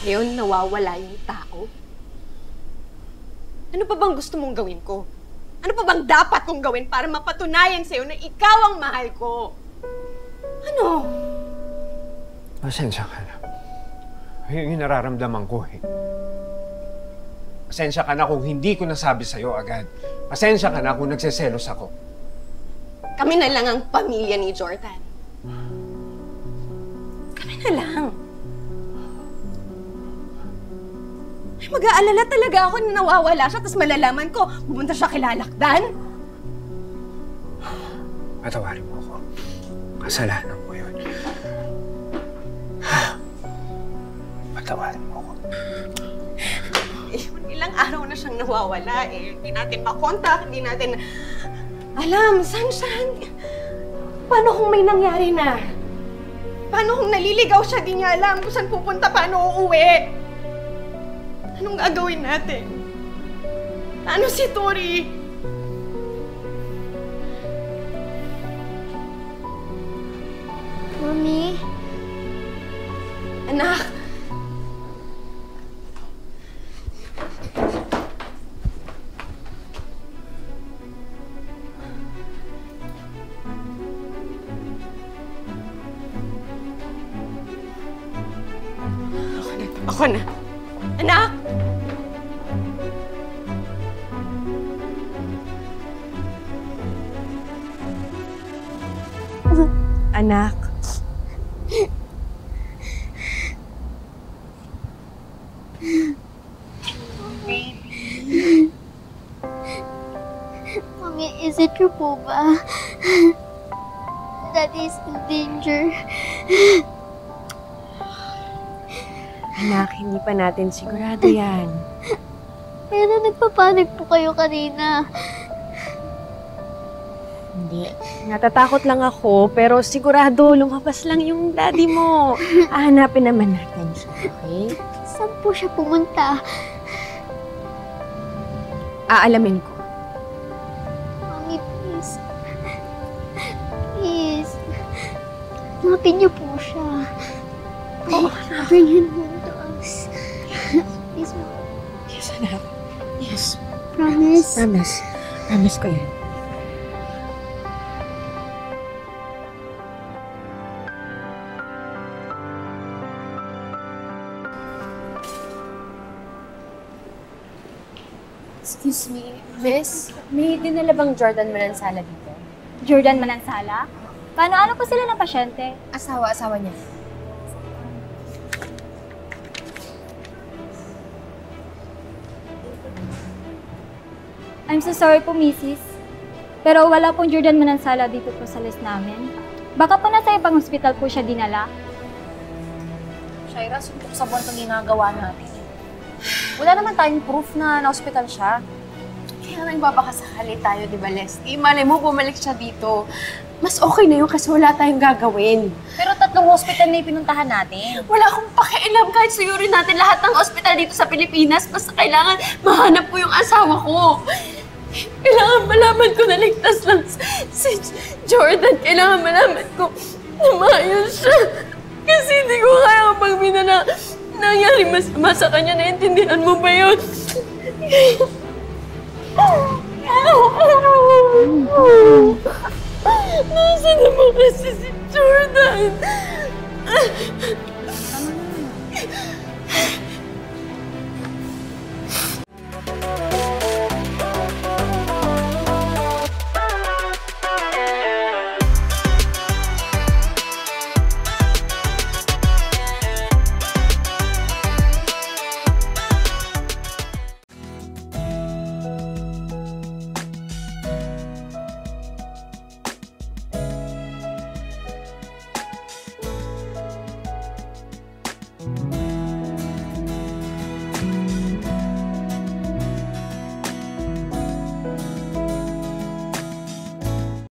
Ngayon nawawala yung tao? Ano pa bang gusto mong gawin ko? Ano pa bang dapat kong gawin para mapatunayan sa'yo na ikaw ang mahal ko? Ano? Pasensya ka na. Yun yung nararamdaman ko eh. Pasensya ka na kung hindi ko nasabi sa'yo agad. Pasensya ka na kung nagseselos ako. Kami na lang ang pamilya ni Jordan. Kami na lang. Ay, mag-aalala talaga ako na nawawala siya, tapos malalaman ko, pumunta siya kay Lalakdan. Patawarin mo ako. Kasalanan ko yun. Patawarin mo ako. Eh, ilang araw na siyang nawawala eh. Hindi natin makontak, hindi natin alam, saan? Paano kung may nangyari na? Paano kung naliligaw siya, di niya alam kung saan pupunta, paano uuwi? Anong gagawin natin? Ano si Tori? Mami? Anak! Ako na. Anak! Anak. Mami, is it true po ba? Daddy is in danger. Anak, hindi pa natin sigurado yan. Pero nagpapanik po kayo kanina. Hindi. Natatakot lang ako, pero sigurado lumabas lang yung daddy mo. Hanapin naman natin siya, okay? Saan po siya pumunta? Aalamin ko. Mami, please. Please. Hanapin niyo po siya. Oo, Bring him home to us. Please, Mom. yes, anak. Yes. Promise? Promise. Promise ko yan. Excuse me, Miss? May dinala bang Jordan Manansala dito? Jordan Manansala? Paano po sila ng pasyente? Asawa niya. I'm so sorry po, Mrs. Pero wala pong Jordan Manansala dito po sa list namin. Baka po nasa ibang hospital po siya dinala. Shaira, suntok sa buwan itong ginagawa natin. Wala naman tayong proof na na-hospital siya. Kaya nagbabakasakali tayo, di ba, Leslie? Malay mo, bumalik siya dito. Mas okay na yun kasi wala tayong gagawin. Pero 3 hospital na yung pinuntahan natin. Wala akong pakialam kahit suyurin natin lahat ng hospital dito sa Pilipinas. Basta kailangan mahanap ko yung asawa ko. Kailangan malaman ko na ligtas lang si Jordan. Kailangan malaman ko na maayos siya. Kasi hindi ko kaya kapag nangyari masama sa kanya. Naintindihan mo ba yun? Nasaan naman kasi si Jordan?